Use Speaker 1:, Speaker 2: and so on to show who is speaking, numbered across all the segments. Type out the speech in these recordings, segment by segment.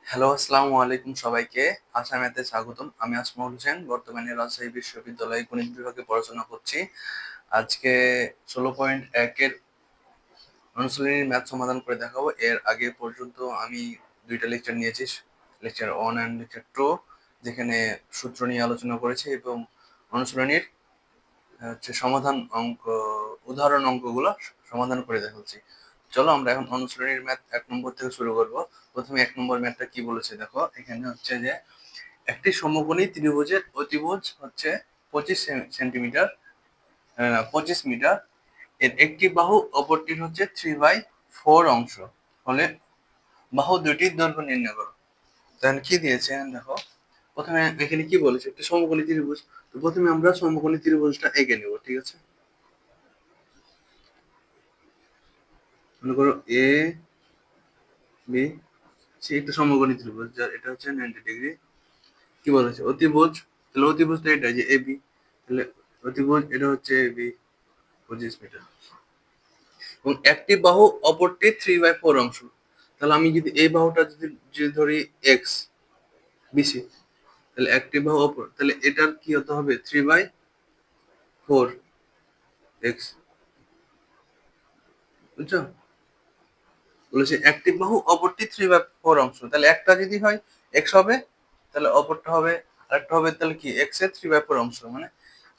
Speaker 1: Hello, আসসালামু আলাইকুম সবাইকে। আশা ম্যাথে স্বাগতম। আমি আসমাউল হোসেন। বর্তমানে রাজশাহী বিশ্ববিদ্যালয়ে গণিত বিভাগে পড়াশোনা করছি। আজকে ১৬.১ এর অনুশীলনীর ম্যাথ সমাধান করে দেখাবো। এর আগে পর্যন্ত আমি ২ টা লেকচার নিয়েছি। লেকচার 1 অ্যান্ড লেকচার 2, যেখানে সূত্র নিয়ে আলোচনা করেছি এবং অনুশীলনীর সমাধান উদাহরণ অঙ্কগুলো সমাধান করে দেখাচ্ছি। চলো আমরা এখন অনুশীলনীর ম্যাথ ১ নম্বর থেকে শুরু করব। প্রথমে ১ নম্বর ম্যাথটা কি বলেছে দেখো। এখানে হচ্ছে যে একটি সমকোণী ত্রিভুজের অতিভুজ হচ্ছে 25 সেন্টিমিটার 25 মিটার। এর একটি বাহু অপরটির হচ্ছে 3/4 অংশ হলে বাহু দুটির দৈর্ঘ্য নির্ণয় করো। তাহলে কি দিয়েছে দেখো। প্রথমে এখানে কি বলেছে, একটি সমকোণী ত্রিভুজ। তো প্রথমে আমরা সমকোণী ত্রিভুজটা এঁকে নেব, ঠিক আছে। মনে করো এ বি সি একটা সমকোণী ত্রিভুজ, যার এটা হচ্ছে 90 ডিগ্রি। কি বলেছে অতিভুজ, তাহলে অতিভুজটা এটা যে এবি, তাহলে অতিভুজ এটা হচ্ছে এবি 25 মিটার এবং একটি বাহু অপরটি 3/4 অংশ। তাহলে আমি যদি এই বাহুটা যদি ধরি এক্স বিসি, তাহলে একটি বাহু অপর, তাহলে এটার কি হতে হবে 3/4 এক্স, বুঝছো। বলেছে একটি বাহু অপরটি 3/4 অংশ, তাহলে একটা যদি হয় এক্স হবে, তাহলে অপরটা হবে আরেকটা হবে, তাহলে কি এক্স এর 3/4 অংশ। মানে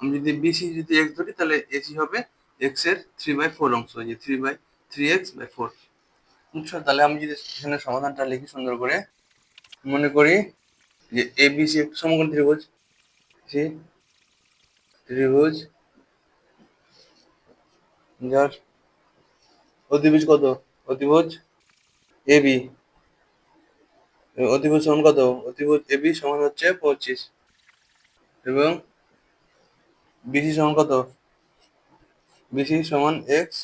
Speaker 1: আমি যদি বিসি যদি এক্স ধরি, তাহলে এসি হবে এক্স এর 3/4 অংশ, যে 3/3x/4, বুঝছো। তাহলে আমি যদি এখানে সমাধানটা লিখি সুন্দর করে, মনে করি যে এবিসি একটা সমকোণী ত্রিভুজ, সি ত্রিভুজ যার অতিভুজ কত, অতিভুজ এবি, অতিভুজ সমান কত, অতিভুজ এবি সমান হচ্ছে 25 এবং বিসি সমান কত, বিসি সমান এক্স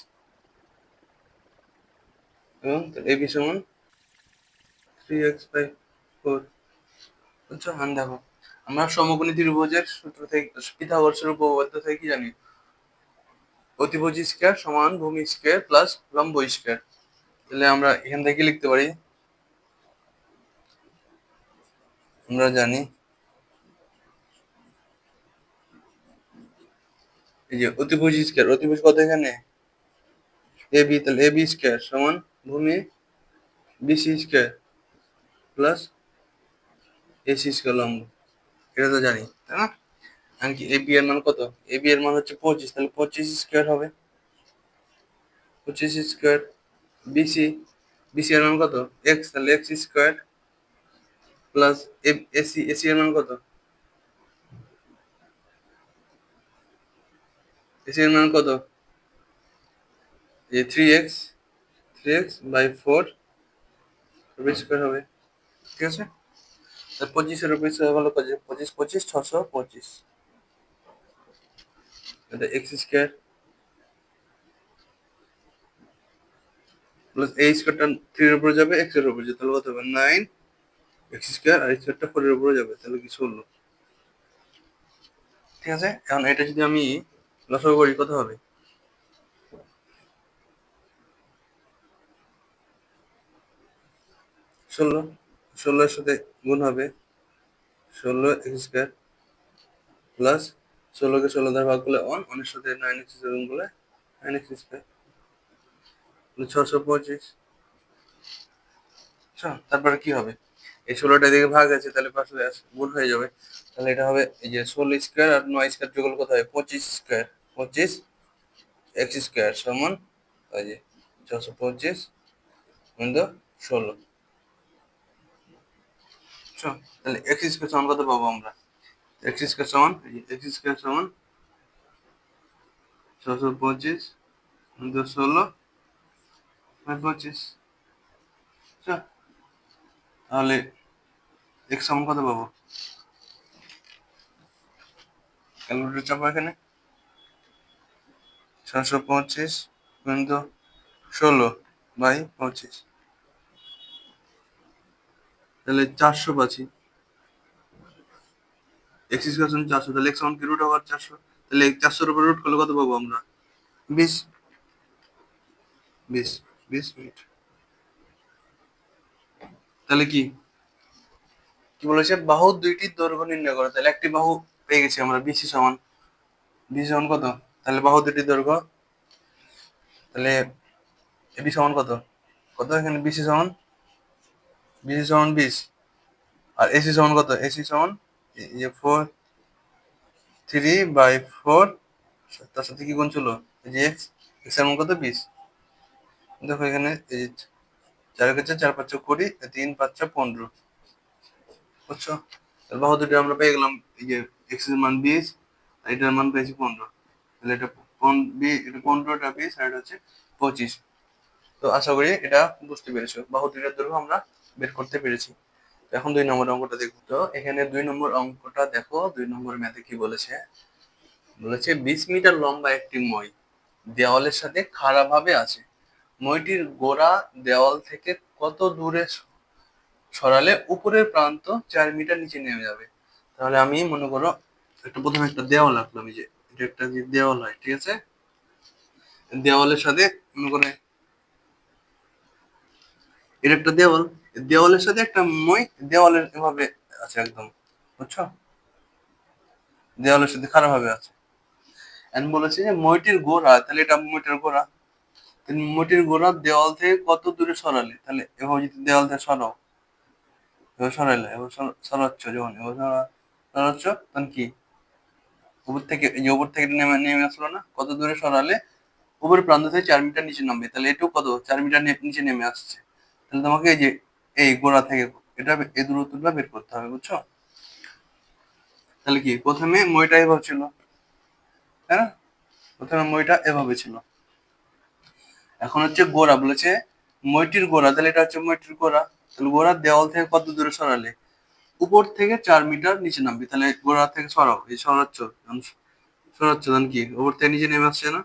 Speaker 1: এবং এবি সমান 3x/4, বুঝছো। দেখো আমরা সমকোণী ত্রিভুজের সূত্র থেকে, পিথাগোরাসের উপপাদ্য থেকে কি জানি, অতিভুজ স্কয়ার সমান ভূমি স্কয়ার প্লাস লম্ব স্কয়ার। তাহলে আমরা এখান থেকে লিখতে পারি, আমরা জানি এই যে অতিভুজ স্কয়ার, অতিভুজ কত এখানে এবি, তাহলে এবি স্কয়ার সমান ভূমি B C square plus A C square লম্ব, এটা তো জানি, তাই না। আর কি এবি এর মান কত, এবি এর মান হচ্ছে 25, তাহলে 25 স্কয়ার হবে, 25 স্কয়ার। বিসি, বিসি এর মান কত এক্স, তাহলে x square plus AC, AC এর মান কত, এসি এর মান কত, যে 3x/4 স্কয়ার হবে, ঠিক আছে। 25 এর উপর স্কয়ার হলো কত, 25 25 625, এটা এক্স স্কয়ার প্লাস এই স্কয়ারটা 3 এর উপরে যাবে, এক্স এর উপরে যাবে, তাহলে কত হবে 9 এক্স স্কয়ার, আর স্কয়ারটা 4 এর উপরে যাবে, তাহলে কি 16, ঠিক আছে। এখন এটা যদি আমি লসাগু করি কত হবে, 16, 16 এর সাথে গুণ হবে 16 এক্স স্কয়ার প্লাস 16 কে 16 দ্বারা ভাগ করলে 1, 1 এর সাথে 9 এক্স গুণ করলে 9 এক্স স্কয়ার, 625। আচ্ছা, তারপরে কি হবে, এই 16টা দিকে ভাগ আছে, তাহলে পাশে গুণ হয়ে যাবে, তাহলে এটা হবে এই যে 16 স্কয়ার আর 9 স্কয়ার যোগ করলে কত হয় 25 স্কয়ার, 25 এক্স স্কয়ার সমান এই যে 625 গুণিত 16। আচ্ছা, তাহলে এক্স স্কয়ার সমান কত পাবো আমরা, এক্স স্কয়ার সমান এই যে এক্স স্কয়ার সমান 625 গুণিত 16/25। আচ্ছা, তাহলে এক্স সমান কত পাবো, ক্যালকুলেটর চাপা এখানে, 625 গুণিত 16/25, তাহলে 400 পাচ্ছি। এক্স স্কয়ার সমান 400, তাহলে এক্স সমান কি রুট ওভার 400, তাহলে 400 এর উপর রুট করলে কত পাবো আমরা 20, 20 মিনিট। তাহলে কি কি বলেছে, বাহু দুইটির দৈর্ঘ্য নির্ণয় করো। তাহলে একটি বাহু পেয়ে গেছি আমরা, বিসি সমান, বিসি সমান কত, তাহলে বাহু দুটির দৈর্ঘ্য, তাহলে এবি সমান কত, কত এখানে বিসি সমান 20, আর এসি সমান কত, এসি সমান 4/3 তার সাথে কি গুণ ছিল, এই যে এক্স, এক্স এর মান কত 20। দেখো এখানে এই যে 4 কাছে 4 5 20, 3 5 15, বুঝছো? তাহলে বাহু দুটো আমরা পেয়ে গেলাম, এই যে এক্স এর মান 20 আর এটার মান পেয়েছি 15। তাহলে এটা এটা 15, এটা 20 আর এটা হচ্ছে 25। তো আশা করি এটা বুঝতে পেরেছো, বাহু দুইটার দৈর্ঘ্য আমরা বের করতে পেরেছি। এখন 2 নম্বর অঙ্কটা দেখো। তো এখানে 2 নম্বর অঙ্কটা দেখো, 2 নম্বর ম্যাথে কি বলেছে, বলেছে 20 মিটার লম্বা একটি মই দেওয়ালের সাথে খাড়া ভাবে আছে। মইটির গোড়া দেওয়াল থেকে কত দূরে সরালে উপরের প্রান্ত 4 মিটার নিচে নেমে যাবে। তাহলে আমি মনে করো প্রথমে একটা দেওয়াল আঁকলাম, এই যে এটা একটা যে দেওয়াল হয়, ঠিক আছে, দেওয়ালের সাথে মনে করে এটা একটা দেওয়াল, দেওয়ালের সাথে একটা মই দেওয়ালের এভাবে আছে একদম, বুঝছো, দেওয়ালের সাথে খারাপ ভাবে আছে। এন্ড বলেছে যে মইটির গোড়া, তাহলে এটা মইটির গোড়া, মইটির গোড়া দেওয়াল থেকে কত দূরে সরালে, তাহলে এভাবে যদি দেওয়াল থেকে সরাও, এবার সরাইলে, এবার সরাচ্ছ যখন, এবার সরাচ্ছ তখন কি উপর থেকে, এই যে উপর থেকে নেমে নেমে আসলো না, কত দূরে সরালে উপরের প্রান্ত থেকে 4 মিটার নিচে নামবে। তাহলে এটুকু কত, 4 মিটার নিচে নেমে আসছে। তাহলে তোমাকে এই যে এই গোড়া থেকে এটা এই দূরত্বটা বের করতে হবে, বুঝছো? তাহলে কি প্রথমে মইটা এভাবে ছিল, তাই না, প্রথমে মইটা এভাবে ছিল। এখন হচ্ছে গোড়া, বলেছে মইটির গোড়া, তাহলে এটা হচ্ছে মইটির গোড়া, তাহলে গোড়ার দেওয়াল থেকে কত দূরে সরালে, উপর থেকে 4 মিটার নিচে নামবে। তাহলে গোড়া থেকে সরাও, এই সরাচ্ছ, তখন কি উপর থেকে নিচে নেমে আসছে না,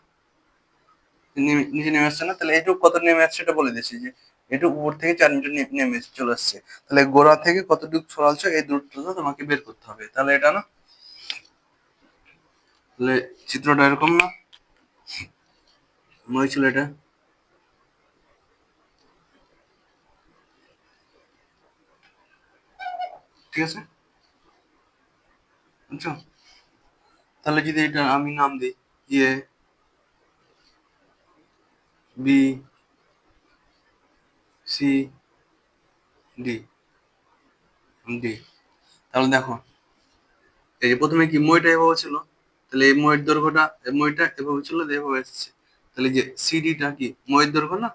Speaker 1: নিচে নেমে আসছে না, তাহলে এইটুকু কত নেমে আসছে এটা বলে দিচ্ছি, যে এটুকু উপর থেকে 4 মিটার নেমে চলে আসছে। তাহলে গোড়া থেকে কতটুকু সরালছো এই দূরত্বটা তোমাকে বের করতে হবে। তাহলে এটা না, তাহলে চিত্রটা এরকম না, মনে ছিল এটা, ঠিক আছে, বুঝছো? তাহলে যদি এটা আমি নাম দিই A B C D, D, তাহলে দেখো এই যে প্রথমে কি মইটা এভাবে ছিল, তাহলে এই মইয়ের দৈর্ঘ্যটা, মইটা এভাবে ছিল, এভাবে এসেছে। তাহলে যে সিডিটা কি মইয়ের দৈর্ঘ্য না,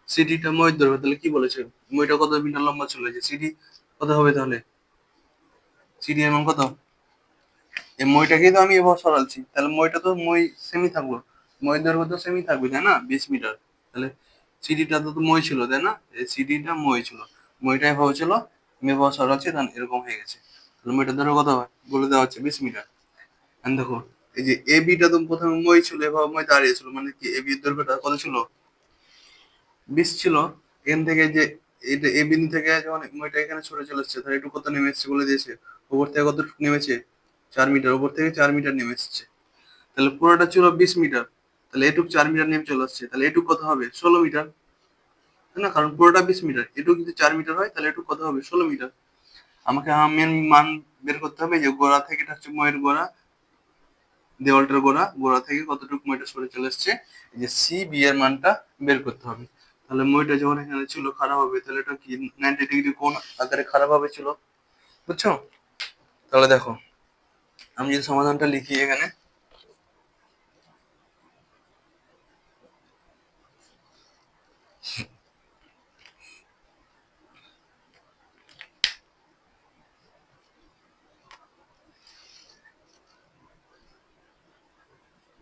Speaker 1: সিডিটা মইয়ের দৈর্ঘ্য, তাহলে কি বলেছে মইটা কত মিটার লম্বা ছিল, যে সিডি কত হবে, তাহলে সিডি এর মান কত, এই মইটাকেই তো আমি এভাবে সরালছি, তাহলে মইটা তো মই সেমি থাকবো, মইয়ের দৈর্ঘ্য তো সেমি থাকবে, তাই না, 20 মিটার। তাহলে সিডিটা তো মই ছিল, তাই না, এই সিডিটা মই ছিল, মইটা এভাবে ছিল, আমি এভাবে সরাচ্ছি, তখন এরকম হয়ে গেছে। তাহলে মইটার দৈর্ঘ্য কত হয় বলে দেওয়া হচ্ছে 20 মিটার। এখন দেখো এই যে এ বিটা তো প্রথমে মই ছিল, এভাবে মই দাঁড়িয়েছিল, মানে কি এ বির দৈর্ঘ্যটা কত ছিল, 20 ছিল। এখান থেকে যে এটা এ বিন্দু থেকে যখন মইটা এখানে সরে চলে এসেছে, তাহলে একটু কত নেমে এসেছে বলে দিয়েছে, উপর থেকে কত নেমেছে, 4 মিটার, উপর থেকে 4 মিটার নেমে এসেছে। তাহলে পুরোটা ছিল 20 মিটার, তাহলে এটুক 4 মিটার নেমে চলে আসছে, তাহলে এটুক কত হবে 16 মিটার, তাই না, কারণ পুরোটা 20 মিটার, এটুক যদি 4 মিটার হয় তাহলে এটুক কত হবে 16 মিটার। আমাকে মেন মান বের করতে হবে, যে গোড়া থেকে, এটা হচ্ছে ময়ের গোড়া, দেওয়ালটার গোড়া, গোড়া থেকে কতটুকু মইটা সরে চলে এসছে, এই যে সি বি এর মানটা বের করতে হবে। তাহলে মইটা যখন এখানে ছিল খারাপ হবে, তাহলে এটা কি 90 ডিগ্রি কোণ আকারে খারাপ হবে ছিল, বুঝছো? তাহলে দেখো আমি যদি সমাধানটা লিখি এখানে,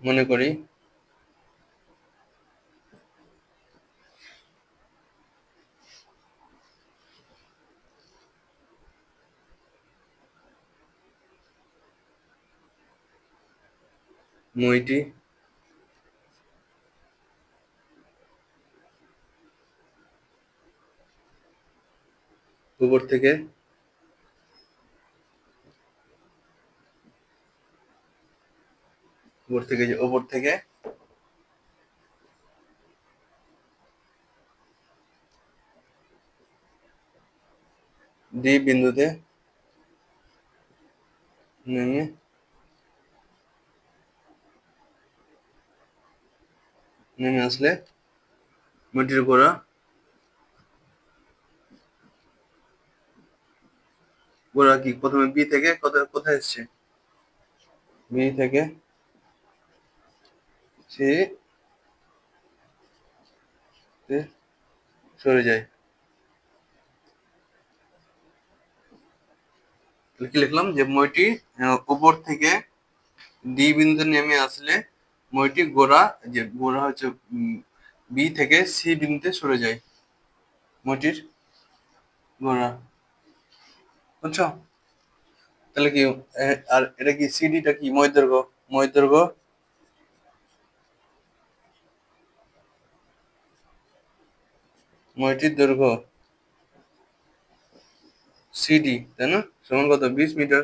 Speaker 1: মনে করি মইটি উপর থেকে যে উপর থেকে ডি বিন্দুতে নেমে আসলে মাটির গোড়া কি প্রথমে বি থেকে কোথায় এসছে? বি থেকে সে তে সরে যায়। তাহলে কি লিখলাম যে মইটি উপর থেকে ডি বিন্দুতে নেমে আসলে মইটি গোড়া হচ্ছে বি থেকে সি বিন্দুতে সরে যায়। মইটির গোড়া, বুঝছো? তাহলে কি আর এটা কি সিডিটা কি মই দৈর্ঘ্য মইটির দৈর্ঘ্য সিডি, তাই না? সমান কত? 20 মিটার।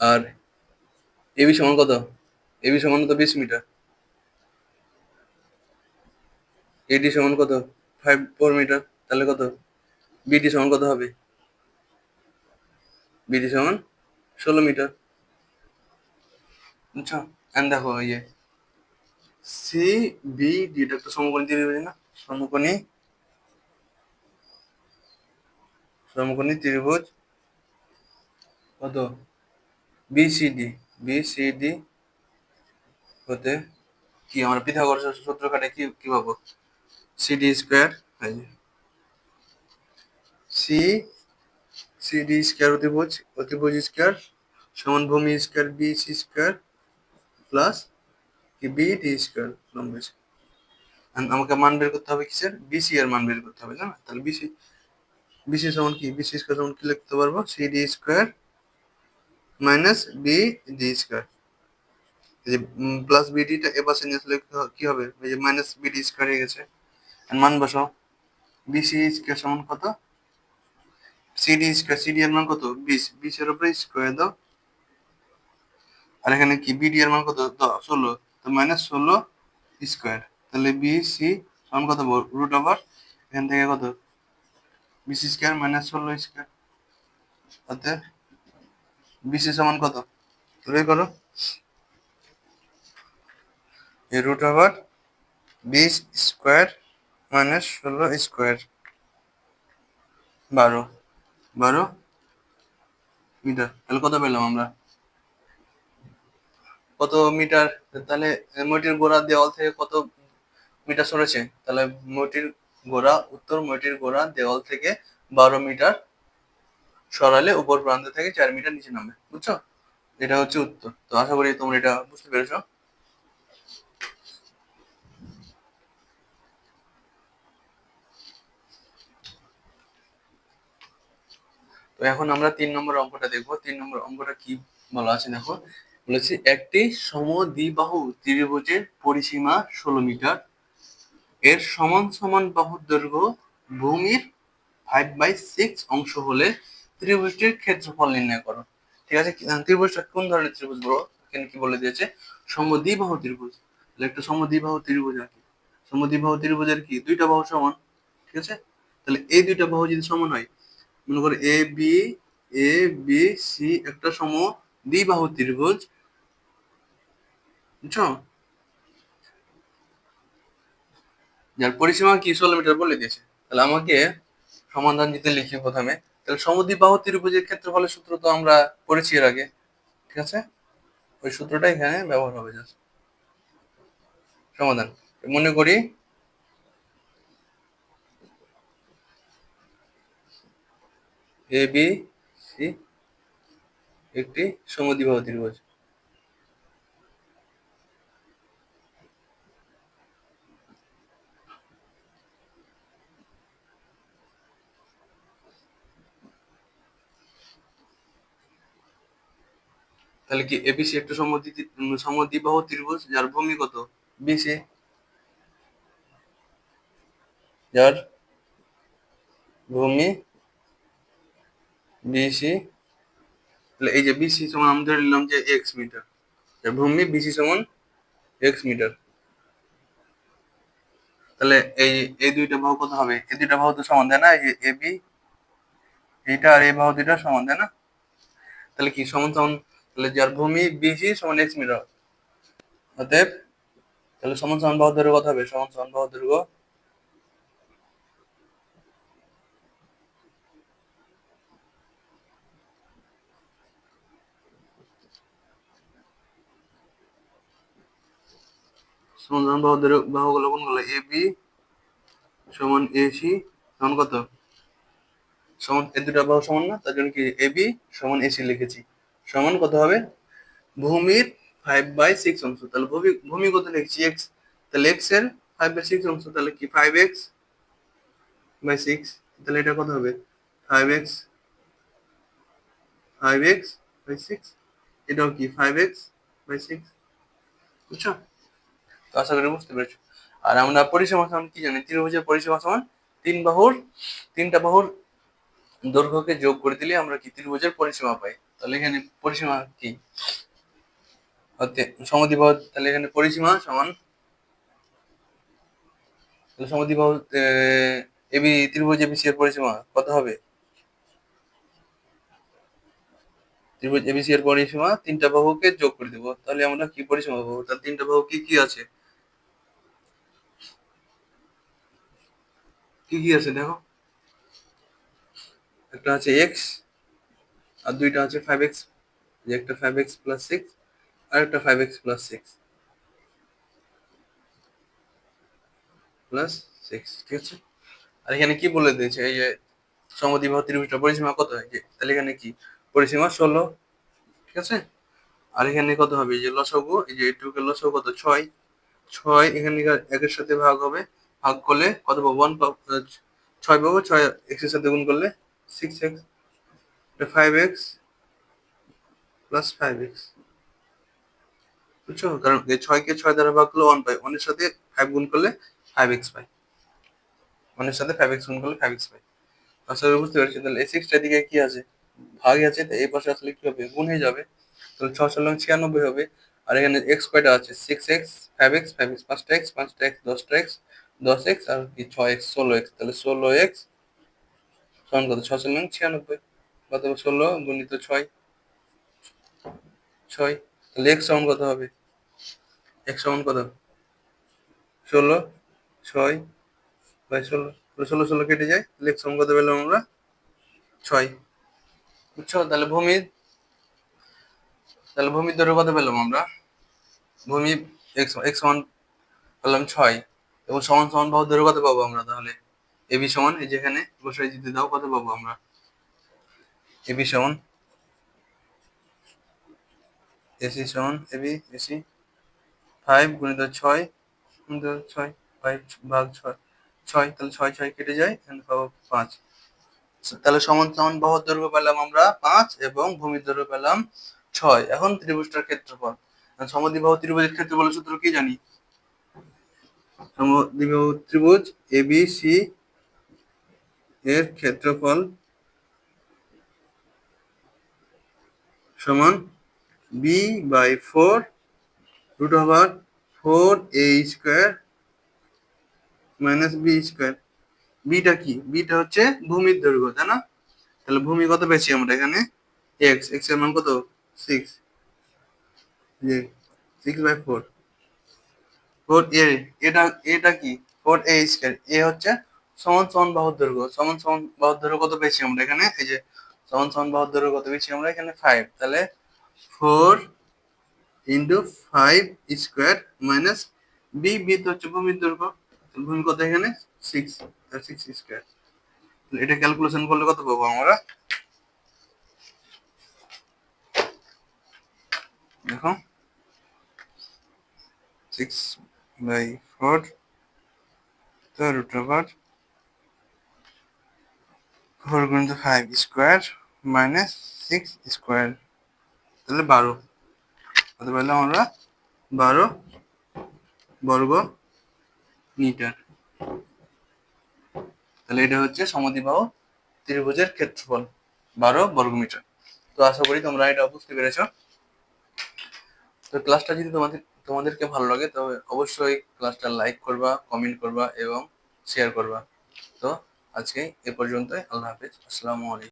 Speaker 1: আর এবি সমান কত? এবি সমান তো 20 মিটার। এডি সমান কত? 4 মিটার। তাহলে কত? বিডি সমান কত হবে? বিডি সমান 16 মিটার, বুঝছো? এন্ড দেখো এই যে সি বি ডি এটা একটা সমকোণী ত্রিভুজ না? সমকোণী ত্রিভুজ কত? বিসিডি। বিসিডি হতে কি আমরা পিথাগোরাসের সূত্র কাটে কি পাবো? C D square, C C D square অতিভুজ স্কয়ার সমান ভূমি স্কয়ার বিসি স্কয়ার প্লাস কি বিডি স্কয়ার লম্ব স্কয়ার। আমাকে মান বের করতে হবে কিসের? বিসি এর মান বের করতে হবে, না? তাহলে বিসি বিসি সমান কি? বিসি স্কয়ার সমান কি লিখতে পারবো? CD square minus BD square. এই যে প্লাস বিডিটা এ পাশে নিয়ে আসলে কি হবে? এই যে মাইনাস বিডি স্কয়ার হয়ে গেছে। মান বসাও। বিসি স্কয়ার সমান কত? সিডি স্কয়ার, সিডি এর মান কত? 20, 20 এর উপরে স্কয়ার দাও। আর এখানে কি বিডি এর মান কত? 16, তো মাইনাস 16 স্কয়ার। তাহলে বিসি সমান কত? রুট ওভার এখান থেকে কত? 20 স্কয়ার মাইনাস 16 স্কয়ার। অতএব বিসি সমান কত? বের করো। এই root over 20 square minus 16 square 12 metre. তাহলে কত পেলাম আমরা? কত মিটার? তাহলে মইটির গোড়া দেওয়াল থেকে কত মিটার সরেছে? তাহলে মইটির গোড়া দেওয়াল থেকে 12 মিটার সরালে উপর প্রান্ত থেকে 4 মিটার নিচে নামবে, বুঝছো? এটা হচ্ছে উত্তর। তো আশা করি তোমরা এটা বুঝতে পেরেছো। তো এখন আমরা 3 নম্বর অঙ্কটা দেখবো। 3 নম্বর অঙ্কটা কি বলা আছে দেখো। বলেছি একটি সমদ্বিবাহু ত্রিভুজের পরিসীমা 16 মিটার, এর সমান সমান বাহুর দৈর্ঘ্য ভূমির 5/6 অংশ হলে ত্রিভুজটির ক্ষেত্রফল নির্ণয় করো। ঠিক আছে? ত্রিভুজটা কোন ধরনের ত্রিভুজ বলো? এখানে কি বলে দিয়েছে? সমদ্বিবাহু ত্রিভুজ। তাহলে একটা সমদ্বিবাহু ত্রিভুজ আর কি, সমদ্বিবাহু ত্রিভুজের কি দুইটা বাহু সমান, ঠিক আছে? তাহলে এই দুইটা বাহু যদি সমান হয়, মনে করো এ বি সি একটা সমদ্বিবাহু ত্রিভুজ, বুঝছো? যার পরিসীমা কি 16 মিটার বলে দিয়েছে। তাহলে আমাকে সমাধান যদি লিখি প্রথমে, তাহলে সমদ্বিবাহু ত্রিভুজের ক্ষেত্রফলের সূত্র তো আমরা পড়েছি এর আগে, ঠিক আছে? ওই সূত্রটা এখানে ব্যবহার হবে জাস্ট। সমাধান মনে করি এ বি সি একটি সমদ্বিবাহু ত্রিভুজ। তাহলে কি এবিসি একটা সমদ্বিবাহু ত্রিভুজ যার ভূমি কত? বিসি, যার ভূমি বিসি। তাহলে এই যে বিসি সমান আমরা ধরে নিলাম যে এক্স মিটার, যার ভূমি বিসি সমান এক্স মিটার। তাহলে এই এই দুইটা বাহু কত হবে? এই দুইটা বাহু তো সমান, তাই না? এই যে এইটা আর এই বাহু দুইটা সমান, তাই না? তাহলে কি সমান সমান, তাহলে যার ভূমি বিসি সমান এক্স মিটার, অতএব তাহলে সমান সমান বাহু দৈর্ঘ্য কত হবে? সমান সমান বাহু দৈর্ঘ্য সমান সমান বাহু দৈর্ঘ্য, বাহুগুলো কোনগুলো? এ বি সমান এসি সমান কত? সমান, এই দুটো বাহু সমান না, তার জন্য কি এ বি সমান এসি লিখেছি। সমান কত হবে? ভূমির 5/6 অংশ। তাহলে ভূমি ভূমি কত লিখছি? এক্স। তাহলে এক্স এর 5/6 অংশ, তাহলে কি 5x/6। তাহলে এটা কত হবে? 5x/6। এটাও কি 5x/6। বুঝছো? তো আশা করি বুঝতে পেরেছো। আর আমরা পরিসীমা সমান কি জানি? ত্রিভুজের পরিসীমা সমান তিনটা বাহুর দৈর্ঘ্যকে যোগ করে দিলে আমরা কি ত্রিভুজের পরিসীমা পাই। তাহলে এখানে পরিসীমা কি? সমদ্বিবাহু, তাহলে এখানে পরিসীমা সমান, তাহলে সমদ্বিবাহু এবি ত্রিভুজ এবিসি এর পরিসীমা কত হবে? ত্রিভুজ এবিসি এর পরিসীমা তিনটা বাহুকে যোগ করে দেবো, তাহলে আমরা কি পরিসীমা পাবো? তাহলে তিনটা বাহু কি কি আছে? কি কি আছে দেখো, একটা আছে এক্স, আর দুইটা আছে 5x, যে একটা 5x+6 আর একটা 5x+6 প্লাস 6, ঠিক আছে। আর এখানে কি বলে দিয়েছে? এই যে সমদ্বিবাহু ত্রিভুজটার পরিসীমা কত হয়, যে তাহলে এখানে কি পরিসীমা 16, ঠিক আছে। আর এখানে কত হবে? এই যে লসাগু, এই যে এইটুকের লসাগু কত? 6। 6 এখানে একের সাথে ভাগ হবে, ভাগ করলে কত পাবো? 1 পাবো, 6 পাবো। 6 এক্স এর সাথে গুণ করলে 6x, এটা 5x+5x। বুঝছো? কারণ এই 6 কে 6 দ্বারা ভাগ করলে 1 পাই, 1 এর সাথে 5 গুণ করলে 5x পাই, 1 এর সাথে 5x গুণ করলে 5x পাই। আসলে বুঝতে পারছি। তাহলে এই 6 টার দিকে কি আছে? ভাগই আছে, তো এই পাশে আসলে কি হবে? গুণ হয়ে যাবে। তাহলে 6 × 96 হবে। আর এখানে x কয়টা আছে? 6x, 5x, 5x, 5টা x, 5টা x, 10টা x, 10x আর কি 6x, 16x। তাহলে 16x সমান কত? 6 × 96 কত হবে? 16 গুণিত 6, 6। তাহলে x সমান কত হবে? x সমান কত? 16, 6/16। তাহলে 16 16 কেটে যায়, তাহলে x সমান কত পেলাম আমরা? 6। বুঝছো? তাহলে ভূমির দৈর্ঘ্য কত পেলাম আমরা? ভূমি x সমান পেলাম 6, এবং সমান সমান বাহুর দৈর্ঘ্য কত পাবো আমরা? তাহলে এবি সমান, এই যেখানে বসাই যদি দাও, কত পাবো আমরা? এবি সমান এসি সমান এবি এসি 5 গুণিত 6 গুণিত 6, 5 ভাগ 6, 6। তাহলে 6 6 কেটে যায়, এখানে পাবো 5। তাহলে সমান সমান বাহুর দৈর্ঘ্য পেলাম আমরা 5 এবং ভূমির দৈর্ঘ্য পেলাম 6। এখন ত্রিভুজটার ক্ষেত্রফল, সমদ্বিবাহু ত্রিভুজের ক্ষেত্রফলের সূত্র কি জানি? সমদ্বিবাহু ত্রিভুজ এবিসি এর ক্ষেত্রফল সমান b/4 √4a² - b²। বিটা কি? বিটা হচ্ছে ভূমির দৈর্ঘ্য, তাই না? তাহলে ভূমি কত পেয়েছি আমরা এখানে? এক্স, এক্স এর মান কত? 6, যে 6/4, 4a, এটা এটা কি? 4a²। এ হচ্ছে সমান সমান বাহুর দৈর্ঘ্য। সমান সমান বাহুর দৈর্ঘ্য কত পেয়েছি আমরা এখানে? এই যে সমান সমান বাহুর দৈর্ঘ্য কত পেয়েছি আমরা এখানে? 5। তাহলে 4 × 5² বি তো হচ্ছে ভূমির দৈর্ঘ্য। ভূমি কত এখানে? 6, 6²। এটা ক্যালকুলেশন করলে কত পাবো আমরা? দেখো, 6/4 তো √4 × 5² - 6², তাহলে 12। কত পেলাম আমরা? 12 বর্গ মিটার। তাহলে এটা হচ্ছে সমদ্বিবাহু ত্রিভুজের ক্ষেত্রফল, 12 বর্গমিটার। তো আশা করি তোমরা এটা বুঝতে পেরেছো। তো ক্লাসটা যদি তোমাদেরকে ভালো লাগে, তবে অবশ্যই ক্লাসটা লাইক করবা, কমেন্ট করবা এবং শেয়ার করবা। তো আজকে এ পর্যন্তই। আল্লাহ হাফেজ, আসসালামু আলাইকুম।